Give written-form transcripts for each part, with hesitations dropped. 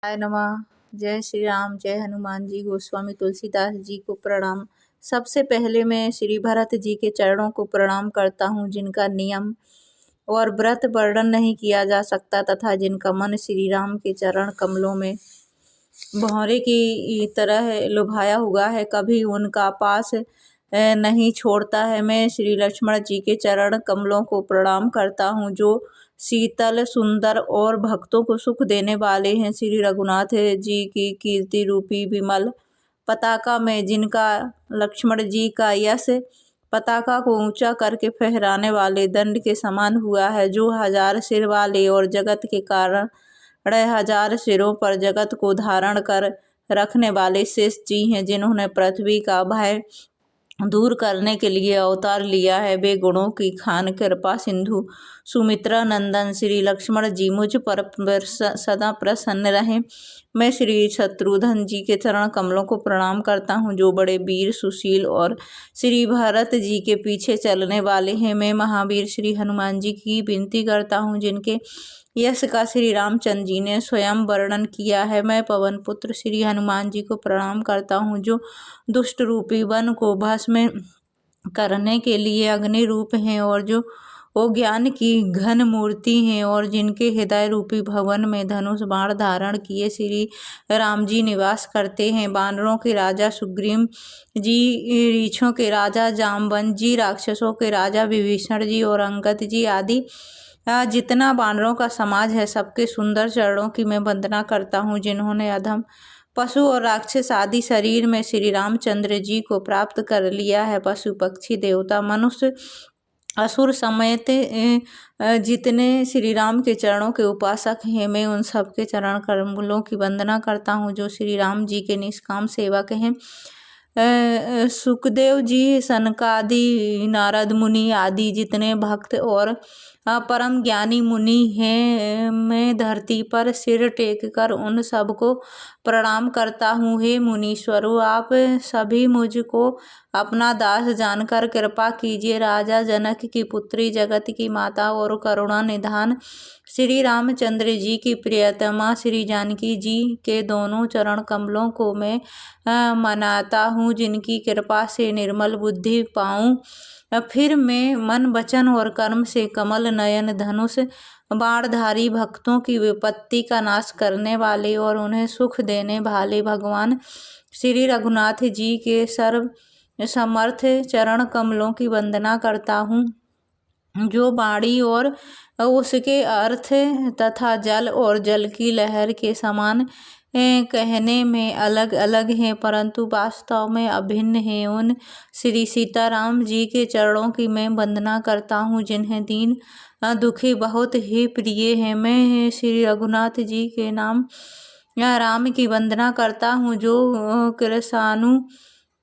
हाय नमः। जय श्री राम, जय हनुमान जी। गोस्वामी तुलसीदास जी को प्रणाम। सबसे पहले मैं श्री भरत जी के चरणों को प्रणाम करता हूँ, जिनका नियम और व्रत वर्णन नहीं किया जा सकता तथा जिनका मन श्री राम के चरण कमलों में भौरे की तरह लुभाया हुआ है, कभी उनका पास नहीं छोड़ता है। मैं श्री लक्ष्मण जी के चरण कमलों को प्रणाम करता हूँ, जो शीतल, सुंदर और भक्तों को सुख देने वाले हैं। श्री रघुनाथ जी की कीर्ति रूपी विमल पताका में, जिनका लक्ष्मण जी का यश पताका को ऊंचा करके फहराने वाले दंड के समान हुआ है, जो 1000 सिर वाले और जगत के कारण 1000 सिरों पर जगत को धारण कर रखने वाले शेष जी हैं, जिन्होंने पृथ्वी का भय दूर करने के लिए अवतार लिया है। वे गुणों की खान, कृपा सिंधु, सुमित्रा नंदन श्री लक्ष्मण जी मुझ पर सदा प्रसन्न रहें। मैं श्री शत्रुघ्न जी के चरण कमलों को प्रणाम करता हूँ, जो बड़े वीर, सुशील और श्री भरत जी के पीछे चलने वाले हैं। मैं महावीर श्री हनुमान जी की विनती करता हूँ, जिनके यश का श्री रामचंद्र जी ने स्वयं वर्णन किया है। मैं पवन पुत्र श्री हनुमान जी को प्रणाम करता हूँ, जो दुष्ट रूपी वन को भस्म करने के लिए अग्नि रूप हैं, और जो वो ज्ञान की घन मूर्ति हैं, और जिनके हृदय रूपी भवन में धनुष बाण धारण किए श्री राम जी निवास करते हैं। वानरों के राजा सुग्रीव जी, रीछों के राजा जामवंत जी, राक्षसों के राजा विभीषण जी और अंगद जी आदि जितना वानरों का समाज है, सबके सुंदर चरणों की मैं वंदना करता हूँ, जिन्होंने अधम पशु और राक्षस आदि शरीर में श्री रामचंद्र जी को प्राप्त कर लिया है। पशु, पक्षी, देवता, मनुष्य, असुर समेत जितने श्री राम के चरणों के उपासक हैं, मैं उन सबके चरण कमलों की वंदना करता हूँ, जो श्री राम जी के निष्काम सेवक हैं। सुखदेव जी, सनकादि, नारद मुनि आदि जितने भक्त और परम ज्ञानी मुनि हैं, मैं धरती पर सिर टेक कर उन सबको प्रणाम करता हूँ। हे मुनीश्वरों, आप सभी मुझको अपना दास जानकर कृपा कीजिए। राजा जनक की पुत्री, जगत की माता और करुणा निधान श्री रामचंद्र जी की प्रियतमा श्री जानकी जी के दोनों चरण कमलों को मैं मनाता हूँ, जिनकी कृपा से निर्मल बुद्धि पाऊँ। फिर मैं मन, वचन और कर्म से कमल नयन, धनुष बाणधारी, भक्तों की विपत्ति का नाश करने वाले और उन्हें सुख देने वाले भगवान श्री रघुनाथ जी के सर्व समर्थ चरण कमलों की वंदना करता हूँ, जो वाणी और उसके अर्थ तथा जल और जल की लहर के समान कहने में अलग अलग हैं, परंतु वास्तव में अभिन्न हैं। उन श्री सीताराम जी के चरणों की मैं वंदना करता हूँ, जिन्हें दीन दुखी बहुत ही प्रिय हैं। मैं श्री रघुनाथ जी के नाम या राम की वंदना करता हूँ, जो कृषाणु,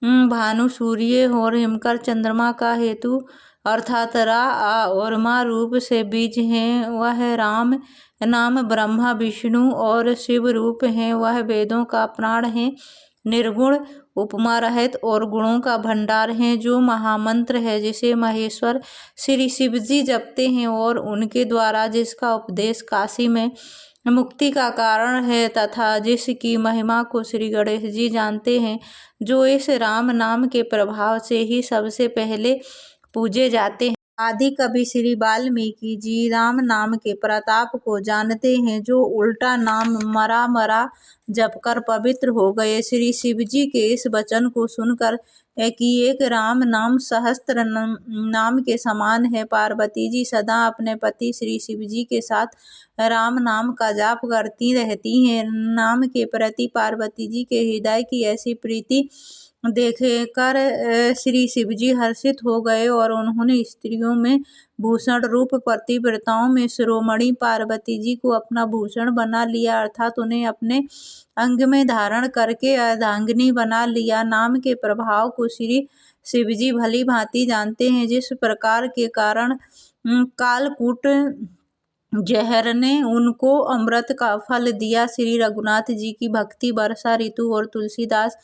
भानु, सूर्य और हिमकर चंद्रमा का हेतु अर्थात रा और मा रूप से बीज हैं। वह राम नाम ब्रह्मा, विष्णु और शिव रूप हैं। वह वेदों का प्राण है, निर्गुण, उपमा रहित और गुणों का भंडार है, जो महामंत्र है, जिसे महेश्वर श्री शिव जी जपते हैं, और उनके द्वारा जिसका उपदेश काशी में मुक्ति का कारण है, तथा जिसकी महिमा को श्री गणेश जी जानते हैं, जो इस राम नाम के प्रभाव से ही सबसे पहले पूजे जाते हैं। आदि कवि श्री वाल्मीकि जी राम नाम के प्रताप को जानते हैं, जो उल्टा नाम मरा मरा जपकर पवित्र हो गए। श्री शिव जी के इस वचन को सुनकर कि एक राम नाम सहस्त्र नाम के समान है, पार्वती जी सदा अपने पति श्री शिव जी के साथ राम नाम का जाप करती रहती हैं। नाम के प्रति पार्वती जी के हृदय की ऐसी प्रीति देखकर श्री शिव जी हर्षित हो गए, और उन्होंने स्त्रियों में भूषण रूप पतिव्रताओं में शिरोमणि पार्वती जी को अपना भूषण बना लिया, अर्थात उन्हें अपने अंग में धारण करके अर्धांगिनी बना लिया। नाम के प्रभाव को श्री शिव जी भली भांति जानते हैं, जिस प्रकार के कारण कालकूट जहर ने उनको अमृत का फल दिया। श्री रघुनाथ जी की भक्ति वर्षा ऋतु और तुलसीदास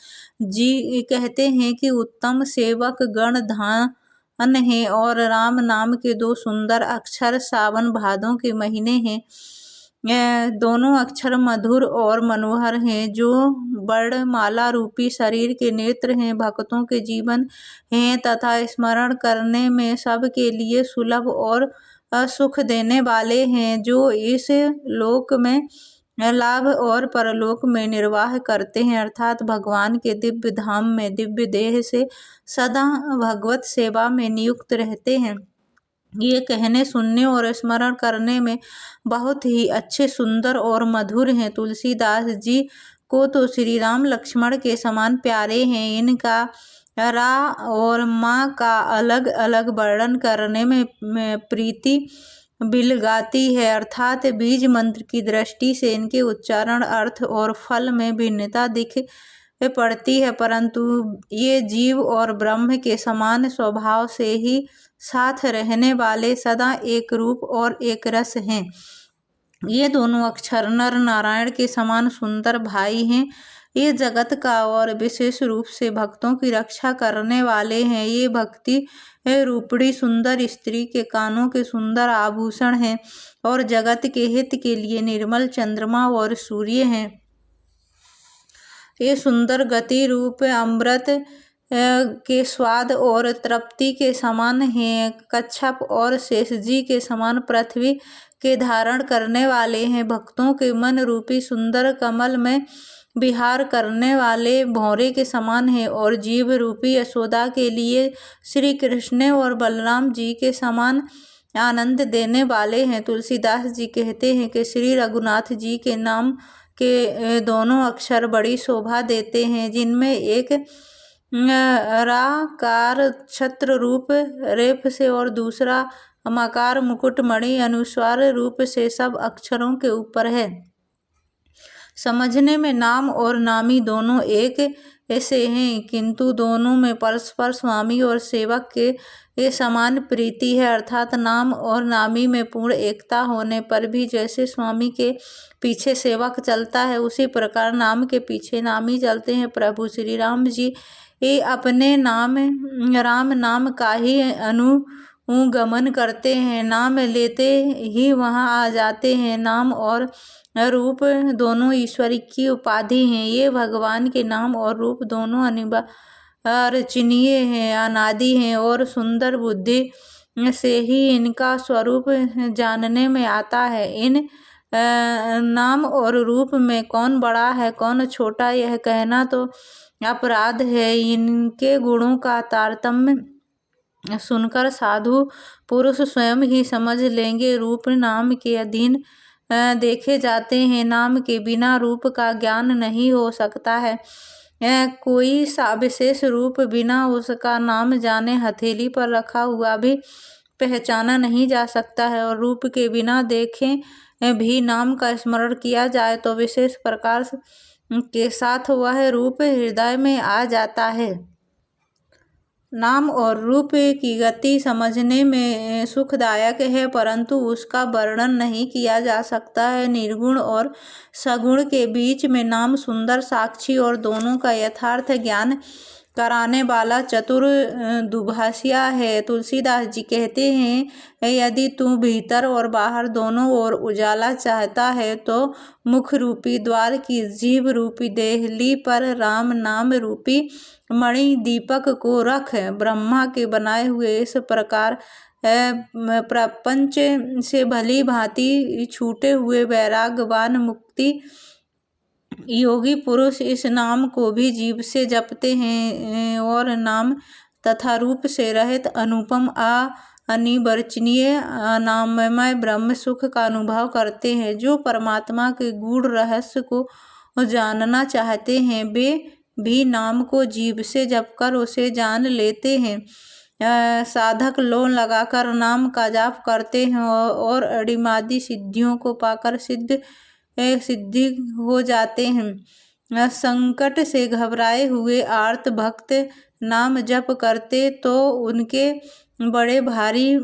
जी कहते हैं कि उत्तम सेवक गण धन है, और राम नाम के 2 सुंदर अक्षर सावन भादों के महीने हैं। दोनों अक्षर मधुर और मनोहर हैं, जो वर्णमाला रूपी शरीर के नेत्र हैं, भक्तों के जीवन हैं तथा स्मरण करने में सबके लिए सुलभ और सुख देने वाले हैं, जो इस लोक में लाभ और परलोक में निर्वाह करते हैं, अर्थात भगवान के दिव्य धाम में दिव्य देह से सदा भगवत सेवा में नियुक्त रहते हैं। ये कहने, सुनने और स्मरण करने में बहुत ही अच्छे, सुंदर और मधुर हैं। तुलसीदास जी को तो श्री राम लक्ष्मण के समान प्यारे हैं। इनका रा और माँ का अलग अलग वर्णन करने में प्रीति बिलगाती है, अर्थात बीज मंत्र की दृष्टि से इनके उच्चारण, अर्थ और फल में भिन्नता दिख पड़ती है, परंतु ये जीव और ब्रह्म के समान स्वभाव से ही साथ रहने वाले सदा एक रूप और एक रस हैं। ये दोनों अक्षर नर नारायण के समान सुंदर भाई हैं। ये जगत का और विशेष रूप से भक्तों की रक्षा करने वाले हैं। ये भक्ति रूपड़ी सुंदर स्त्री के कानों के सुंदर आभूषण हैं और जगत के हित के लिए निर्मल चंद्रमा और सूर्य हैं। ये सुंदर गति रूप अमृत के स्वाद और तृप्ति के समान हैं। कच्छप और शेषजी के समान पृथ्वी के धारण करने वाले हैं। भक्तों के मन रूपी सुंदर कमल में विहार करने वाले भौरे के समान हैं और जीव रूपी यशोदा के लिए श्री कृष्ण और बलराम जी के समान आनंद देने वाले हैं। तुलसीदास जी कहते हैं कि श्री रघुनाथ जी के नाम के दोनों अक्षर बड़ी शोभा देते हैं, जिनमें एक राकार छत्र रूप रेफ से और दूसरा मकार मुकुट मणि अनुस्वार रूप से सब अक्षरों के ऊपर है। समझने में नाम और नामी दोनों एक ऐसे हैं, किंतु दोनों में परस्पर स्वामी और सेवक के समान प्रीति है, अर्थात नाम और नामी में पूर्ण एकता होने पर भी जैसे स्वामी के पीछे सेवक चलता है, उसी प्रकार नाम के पीछे नामी चलते हैं। प्रभु श्री राम जी अपने राम नाम का ही अनुगमन करते हैं, नाम लेते ही वहाँ आ जाते हैं। नाम और रूप दोनों ईश्वर की उपाधि हैं। ये भगवान के नाम और रूप दोनों अनिर्वचनीय हैं, अनादि हैं और सुंदर बुद्धि से ही इनका स्वरूप जानने में आता है। इन नाम और रूप में कौन बड़ा है कौन छोटा, यह कहना तो अपराध है। इनके गुणों का तारतम्य सुनकर साधु पुरुष स्वयं ही समझ लेंगे। रूप नाम के अधीन देखे जाते हैं, नाम के बिना रूप का ज्ञान नहीं हो सकता है। कोई सा विशेष रूप बिना उसका नाम जाने हथेली पर रखा हुआ भी पहचाना नहीं जा सकता है, और रूप के बिना देखे भी नाम का स्मरण किया जाए तो विशेष प्रकार के साथ वह रूप हृदय में आ जाता है। नाम और रूप की गति समझने में सुखदायक है, परंतु उसका वर्णन नहीं किया जा सकता है। निर्गुण और सगुण के बीच में नाम सुंदर साक्षी और दोनों का यथार्थ ज्ञान कराने वाला चतुर दुभाषिया है। तुलसीदास जी कहते हैं, यदि तू भीतर और बाहर दोनों ओर उजाला चाहता है तो मुख रूपी द्वार की जीव रूपी देहली पर राम नाम रूपी मणि दीपक को रख। ब्रह्मा के बनाए हुए इस प्रकार प्रपंच से भली भांति छूटे हुए वैराग्यवान मुक्ति योगी पुरुष इस नाम को भी जीव से जपते हैं और नाम तथा रूप से रहित अनुपम अनिर्वचनीय नाममय ब्रह्म सुख का अनुभव करते हैं। जो परमात्मा के गूढ़ रहस्य को जानना चाहते हैं, वे भी नाम को जीव से जपकर उसे जान लेते हैं। साधक लोन लगाकर नाम का जाप करते हैं और अड़िमादी सिद्धियों को पाकर सिद्धि हो जाते हैं। संकट से घबराए हुए आर्त भक्त नाम जप करते तो उनके बड़े भारी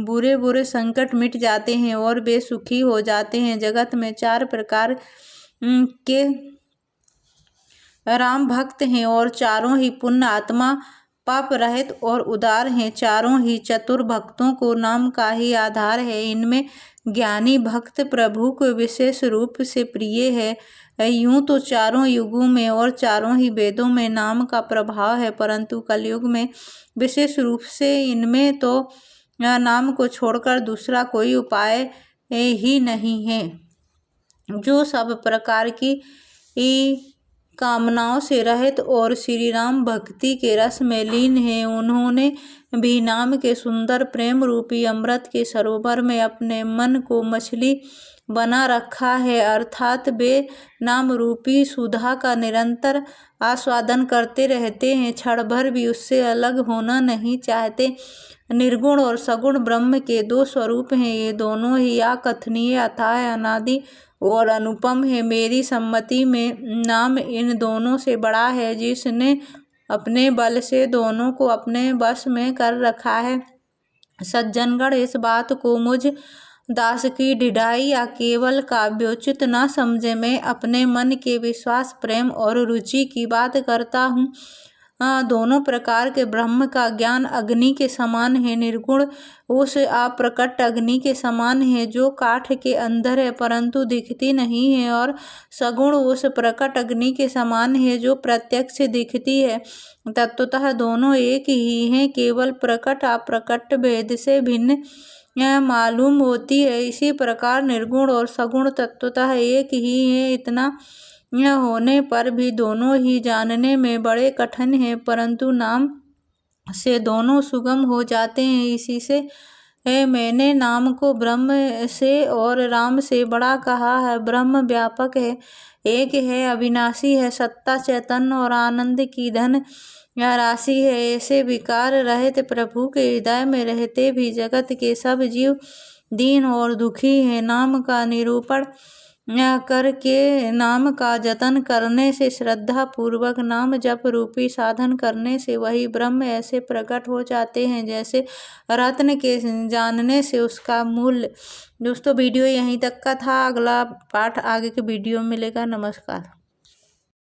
बुरे बुरे संकट मिट जाते हैं और वे सुखी हो जाते हैं। जगत में 4 प्रकार के राम भक्त हैं और चारों ही पुण्य आत्मा पाप रहित और उदार हैं। चारों ही चतुर भक्तों को नाम का ही आधार है। इनमें ज्ञानी भक्त प्रभु को विशेष रूप से प्रिय है। यूं तो चारों युगों में और चारों ही वेदों में नाम का प्रभाव है, परंतु कलयुग में विशेष रूप से इनमें तो नाम को छोड़कर दूसरा कोई उपाय ही नहीं है। जो सब प्रकार की कामनाओं से रहित और श्री राम भक्ति के रस में लीन है, उन्होंने भी नाम के सुंदर प्रेम रूपी अमृत के सरोवर में अपने मन को मछली बना रखा है, अर्थात वे नाम रूपी सुधा का निरंतर आस्वादन करते रहते हैं, क्षण भर भी उससे अलग होना नहीं चाहते। निर्गुण और सगुण ब्रह्म के दो स्वरूप हैं, ये दोनों ही अकथनीय, अथाह, अनादि और अनुपम है। मेरी सम्मति में नाम इन दोनों से बड़ा है, जिसने अपने बल से दोनों को अपने वश में कर रखा है। सज्जनगण, इस बात को मुझ दास की ढिठाई या केवल काव्योचित न समझे। मैं अपने मन के विश्वास, प्रेम और रुचि की बात करता हूँ। दोनों प्रकार के ब्रह्म का ज्ञान अग्नि के समान है। निर्गुण उस अप्रकट अग्नि के समान है जो काठ के अंदर है परंतु दिखती नहीं है, और सगुण उस प्रकट अग्नि के समान है जो प्रत्यक्ष दिखती है। तत्वतः दोनों एक ही हैं, केवल प्रकट अप्रकट भेद से भिन्न मालूम होती है। इसी प्रकार निर्गुण और सगुण तत्वतः एक ही है। इतना होने पर भी दोनों ही जानने में बड़े कठिन हैं, परंतु नाम से दोनों सुगम हो जाते हैं। इसी से मैंने नाम को ब्रह्म से और राम से बड़ा कहा है। ब्रह्म व्यापक है, एक है, अविनाशी है, सत्ता, चैतन्य और आनंद की धन या राशि है। ऐसे विकार रहित प्रभु के हृदय में रहते भी जगत के सब जीव दीन और दुखी हैं। नाम का निरूपण करके, नाम का जतन करने से, श्रद्धा पूर्वक नाम जप रूपी साधन करने से वही ब्रह्म ऐसे प्रकट हो जाते हैं जैसे रत्न के जानने से उसका मूल्य। दोस्तों, वीडियो यहीं तक का था। अगला पार्ट आगे के वीडियो में मिलेगा। नमस्कार।